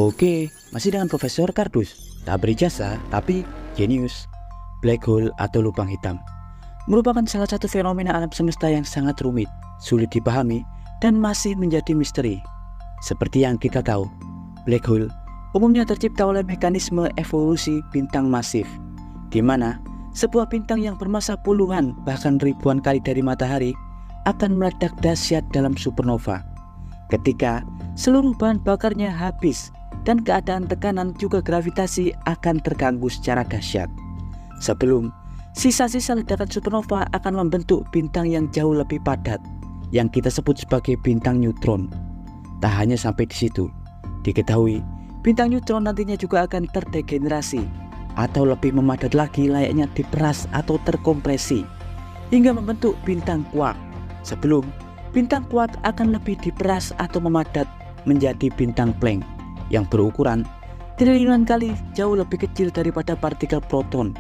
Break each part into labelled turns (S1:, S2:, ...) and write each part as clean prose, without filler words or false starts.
S1: Oke, masih dengan Profesor Kardus. Tak berijazah, tapi jenius. Black hole atau lubang hitam merupakan salah satu fenomena alam semesta yang sangat rumit, sulit dipahami, dan masih menjadi misteri. Seperti yang kita tahu, black hole umumnya tercipta oleh mekanisme evolusi bintang masif, di mana sebuah bintang yang bermassa puluhan bahkan ribuan kali dari matahari akan meledak dahsyat dalam supernova. Ketika seluruh bahan bakarnya habis dan keadaan tekanan juga gravitasi akan terganggu secara dahsyat. Sebelum sisa-sisa ledakan supernova akan membentuk bintang yang jauh lebih padat yang kita sebut sebagai bintang neutron. Tak hanya sampai di situ, diketahui bintang neutron nantinya juga akan terdegenerasi atau lebih memadat lagi, layaknya diperas atau terkompresi hingga membentuk bintang quark. Sebelum bintang quark akan lebih diperas atau memadat menjadi bintang Planck yang berukuran triliunan kali jauh lebih kecil daripada partikel proton,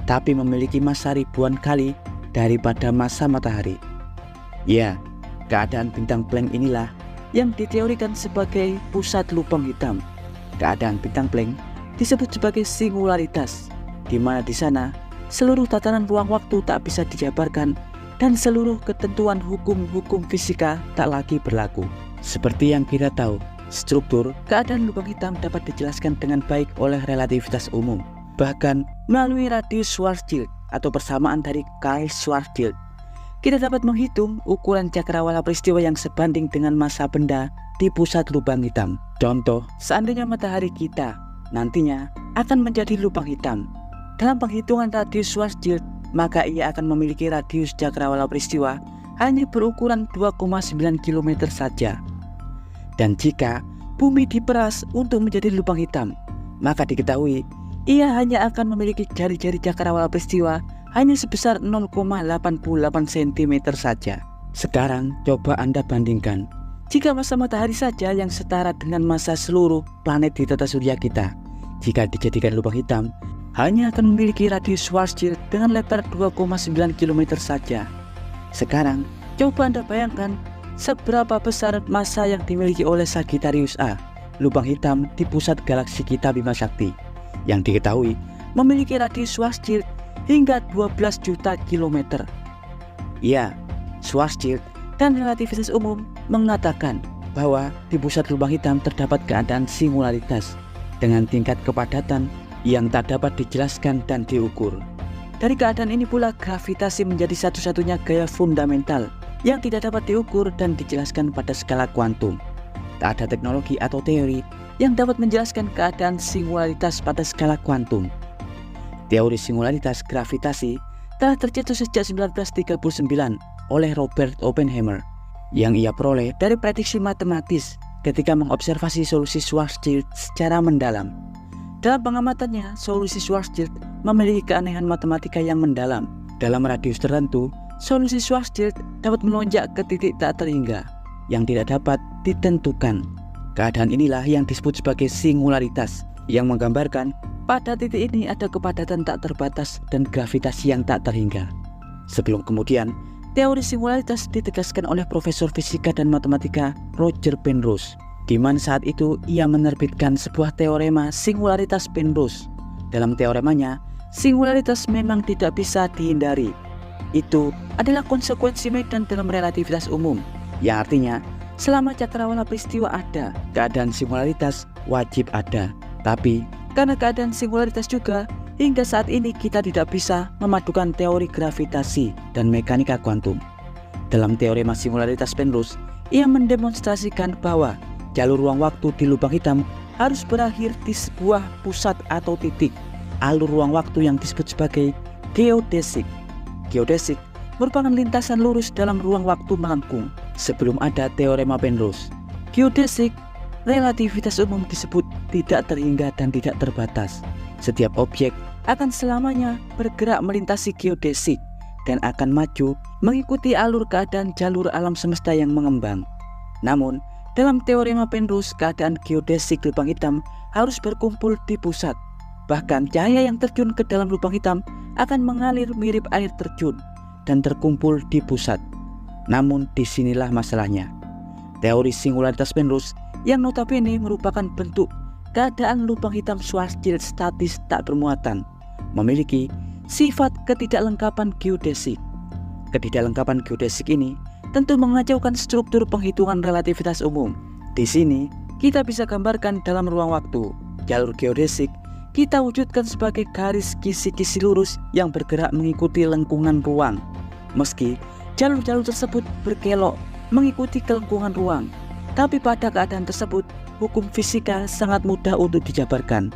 S1: tapi memiliki massa ribuan kali daripada massa matahari. Ya, keadaan bintang Planck inilah yang diteorikan sebagai pusat lubang hitam. Keadaan bintang Planck disebut sebagai singularitas, di mana di sana seluruh tatanan ruang waktu tak bisa dijabarkan dan seluruh ketentuan hukum-hukum fisika tak lagi berlaku. Seperti yang kita tahu, struktur keadaan lubang hitam dapat dijelaskan dengan baik oleh relativitas umum, bahkan melalui radius Schwarzschild atau persamaan dari Karl Schwarzschild. Kita dapat menghitung ukuran cakrawala peristiwa yang sebanding dengan massa benda di pusat lubang hitam. Contoh, seandainya matahari kita nantinya akan menjadi lubang hitam, dalam penghitungan radius Schwarzschild, maka ia akan memiliki radius cakrawala peristiwa hanya berukuran 2,9 km saja. Dan jika bumi diperas untuk menjadi lubang hitam, maka diketahui ia hanya akan memiliki jari-jari cakrawala peristiwa hanya sebesar 0,88 cm saja. Sekarang coba Anda bandingkan, jika massa matahari saja yang setara dengan massa seluruh planet di tata surya kita, jika dijadikan lubang hitam, hanya akan memiliki radius Schwarzschild dengan lebar 2,9 km saja. Sekarang coba Anda bayangkan seberapa besar massa yang dimiliki oleh Sagittarius A, lubang hitam di pusat galaksi kita Bima Sakti, yang diketahui memiliki radius Schwarzschild hingga 12 juta kilometer. Ya, Schwarzschild dan relativitas umum mengatakan bahwa di pusat lubang hitam terdapat keadaan singularitas dengan tingkat kepadatan yang tak dapat dijelaskan dan diukur. Dari keadaan ini pula gravitasi menjadi satu-satunya gaya fundamental yang tidak dapat diukur dan dijelaskan pada skala kuantum. Tak ada teknologi atau teori yang dapat menjelaskan keadaan singularitas pada skala kuantum. Teori singularitas gravitasi telah tercetus sejak 1939 oleh Robert Oppenheimer, yang ia peroleh dari prediksi matematis ketika mengobservasi solusi Schwarzschild secara mendalam. Dalam pengamatannya, solusi Schwarzschild memiliki keanehan matematika yang mendalam. Dalam radius tertentu, solusi Schwarzschild dapat melonjak ke titik tak terhingga yang tidak dapat ditentukan. Keadaan inilah yang disebut sebagai singularitas, yang menggambarkan pada titik ini ada kepadatan tak terbatas dan gravitasi yang tak terhingga. Sebelum kemudian, teori singularitas ditegaskan oleh Profesor Fisika dan Matematika Roger Penrose, di mana saat itu ia menerbitkan sebuah teorema singularitas Penrose. Dalam teoremanya, singularitas memang tidak bisa dihindari. Itu adalah konsekuensi medan dalam relativitas umum, yang artinya selama cakrawala peristiwa ada, keadaan singularitas wajib ada. Tapi karena keadaan singularitas juga, hingga saat ini kita tidak bisa memadukan teori gravitasi dan mekanika kuantum. Dalam teorema singularitas Penrose, ia mendemonstrasikan bahwa jalur ruang waktu di lubang hitam harus berakhir di sebuah pusat atau titik alur ruang waktu yang disebut sebagai geodesik. Geodesik merupakan lintasan lurus dalam ruang waktu melengkung sebelum ada teorema Penrose. Geodesik relativitas umum disebut tidak terhingga dan tidak terbatas. Setiap objek akan selamanya bergerak melintasi geodesik dan akan maju mengikuti alur keadaan jalur alam semesta yang mengembang. Namun, dalam teorema Penrose, keadaan geodesik lubang hitam harus berkumpul di pusat. Bahkan cahaya yang terjun ke dalam lubang hitam akan mengalir mirip air terjun dan terkumpul di pusat. Namun disinilah masalahnya. Teori singularitas Penrose yang notabene merupakan bentuk keadaan lubang hitam Schwarzschild statis tak bermuatan memiliki sifat ketidaklengkapan geodesik. Ketidaklengkapan geodesik ini tentu mengacaukan struktur penghitungan relativitas umum. Di sini kita bisa gambarkan dalam ruang waktu. Jalur geodesik kita wujudkan sebagai garis kisi-kisi lurus yang bergerak mengikuti lengkungan ruang. Meski jalur-jalur tersebut berkelok mengikuti kelengkungan ruang, tapi pada keadaan tersebut hukum fisika sangat mudah untuk dijabarkan.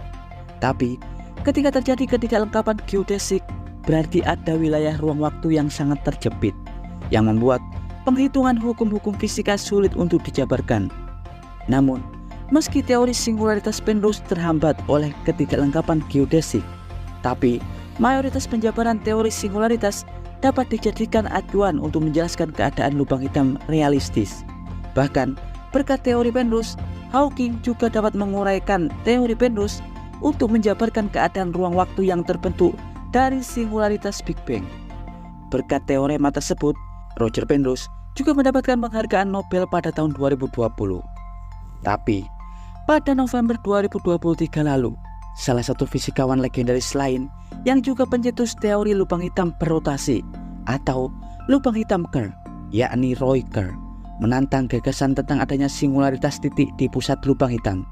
S1: Tapi ketika terjadi ketidaklengkapan geodesik, berarti ada wilayah ruang waktu yang sangat terjepit, yang membuat penghitungan hukum-hukum fisika sulit untuk dijabarkan. Namun, meski teori singularitas Penrose terhambat oleh ketidaklengkapan geodesik, tapi mayoritas penjabaran teori singularitas dapat dijadikan acuan untuk menjelaskan keadaan lubang hitam realistis. Bahkan, berkat teori Penrose, Hawking juga dapat menguraikan teori Penrose untuk menjabarkan keadaan ruang waktu yang terbentuk dari singularitas Big Bang. Berkat teorema tersebut, Roger Penrose juga mendapatkan penghargaan Nobel pada tahun 2020. Tapi, pada November 2023 lalu, salah satu fisikawan legendaris lain yang juga pencetus teori lubang hitam berrotasi atau lubang hitam Kerr, yakni Roy Kerr, menantang gagasan tentang adanya singularitas titik di pusat lubang hitam.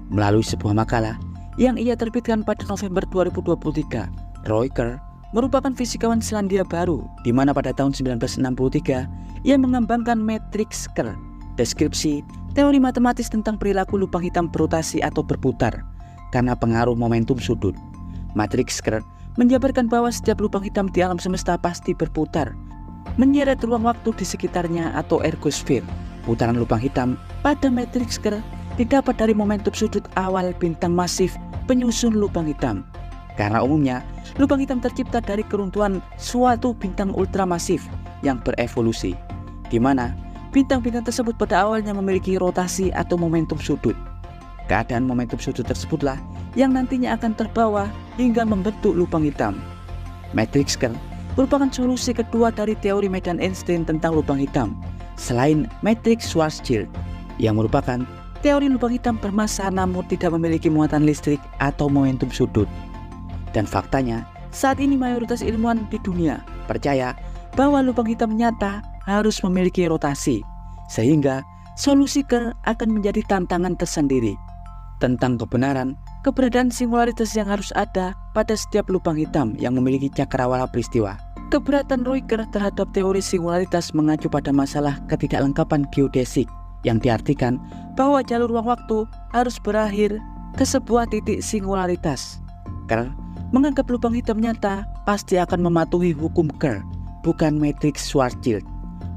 S1: Melalui sebuah makalah yang ia terbitkan pada November 2023, Roy Kerr merupakan fisikawan Selandia Baru, di mana pada tahun 1963 ia mengembangkan matriks Kerr, deskripsi teori matematis tentang perilaku lubang hitam berotasi atau berputar karena pengaruh momentum sudut. Matriks Kerr menjabarkan bahwa setiap lubang hitam di alam semesta pasti berputar, menyeret ruang waktu di sekitarnya atau ergosphere. Putaran lubang hitam pada matriks Kerr didapat dari momentum sudut awal bintang masif penyusun lubang hitam. Karena umumnya lubang hitam tercipta dari keruntuhan suatu bintang ultramasif yang berevolusi, di mana bintang-bintang tersebut pada awalnya memiliki rotasi atau momentum sudut. Keadaan momentum sudut tersebutlah yang nantinya akan terbawa hingga membentuk lubang hitam. Matriks Kerr merupakan solusi kedua dari teori medan Einstein tentang lubang hitam, selain matriks Schwarzschild, yang merupakan teori lubang hitam bermassa namun tidak memiliki muatan listrik atau momentum sudut. Dan faktanya, saat ini mayoritas ilmuwan di dunia percaya bahwa lubang hitam nyata harus memiliki rotasi, sehingga solusi Kerr akan menjadi tantangan tersendiri. Tentang keberadaan singularitas yang harus ada pada setiap lubang hitam yang memiliki cakrawala peristiwa. Keberatan Roy Kerr terhadap teori singularitas mengacu pada masalah ketidaklengkapan geodesik, yang diartikan bahwa jalur ruang waktu harus berakhir ke sebuah titik singularitas. Kerr menganggap lubang hitam nyata pasti akan mematuhi hukum Kerr, bukan matriks Schwarzschild.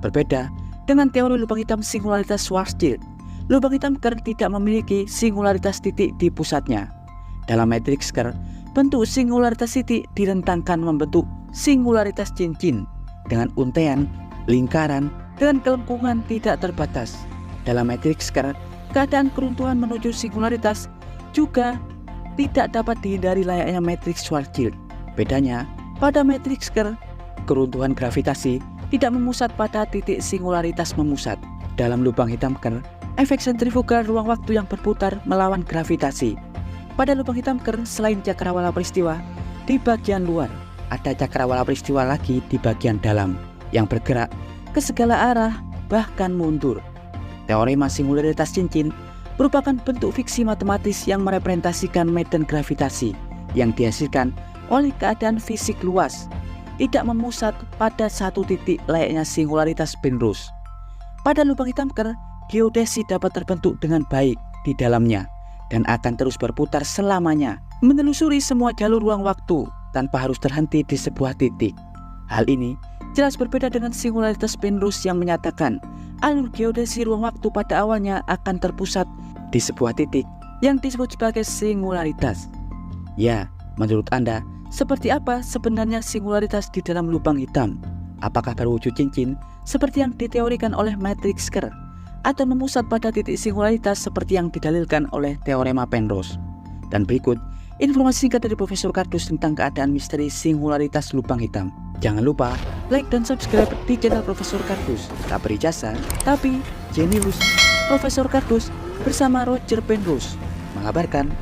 S1: Berbeda dengan teori lubang hitam singularitas Schwarzschild, lubang hitam Kerr tidak memiliki singularitas titik di pusatnya. Dalam matriks Kerr, bentuk singularitas titik direntangkan membentuk singularitas cincin dengan untaian, lingkaran, dan kelengkungan tidak terbatas. Dalam matriks Kerr, keadaan keruntuhan menuju singularitas juga tidak dapat dihindari layaknya matriks Schwarzschild. Bedanya, pada matriks Kerr, keruntuhan gravitasi tidak memusat pada titik singularitas memusat. Dalam lubang hitam Kerr, efek sentrifugal ruang waktu yang berputar melawan gravitasi. Pada lubang hitam Kerr, selain cakrawala peristiwa, di bagian luar ada cakrawala peristiwa lagi di bagian dalam yang bergerak ke segala arah bahkan mundur. Teorema singularitas cincin merupakan bentuk fiksi matematis yang merepresentasikan medan gravitasi yang dihasilkan oleh keadaan fisik luas, tidak memusat pada satu titik layaknya singularitas Penrose. Pada lubang hitam Kerr, geodesi dapat terbentuk dengan baik di dalamnya dan akan terus berputar selamanya, menelusuri semua jalur ruang waktu tanpa harus terhenti di sebuah titik. Hal ini jelas berbeda dengan singularitas Penrose yang menyatakan alur geodesi ruang waktu pada awalnya akan terpusat di sebuah titik yang disebut sebagai singularitas. Ya, menurut Anda, seperti apa sebenarnya singularitas di dalam lubang hitam? Apakah berwujud cincin seperti yang diteorikan oleh matriks Kerr, atau memusat pada titik singularitas seperti yang didalilkan oleh teorema Penrose? Dan berikut informasi singkat dari Profesor Kardus tentang keadaan misteri singularitas lubang hitam. Jangan lupa like dan subscribe di channel Profesor Kardus. Tak berijasa, tapi jenius. Profesor Kardus bersama Roger Penrose. mengabarkan.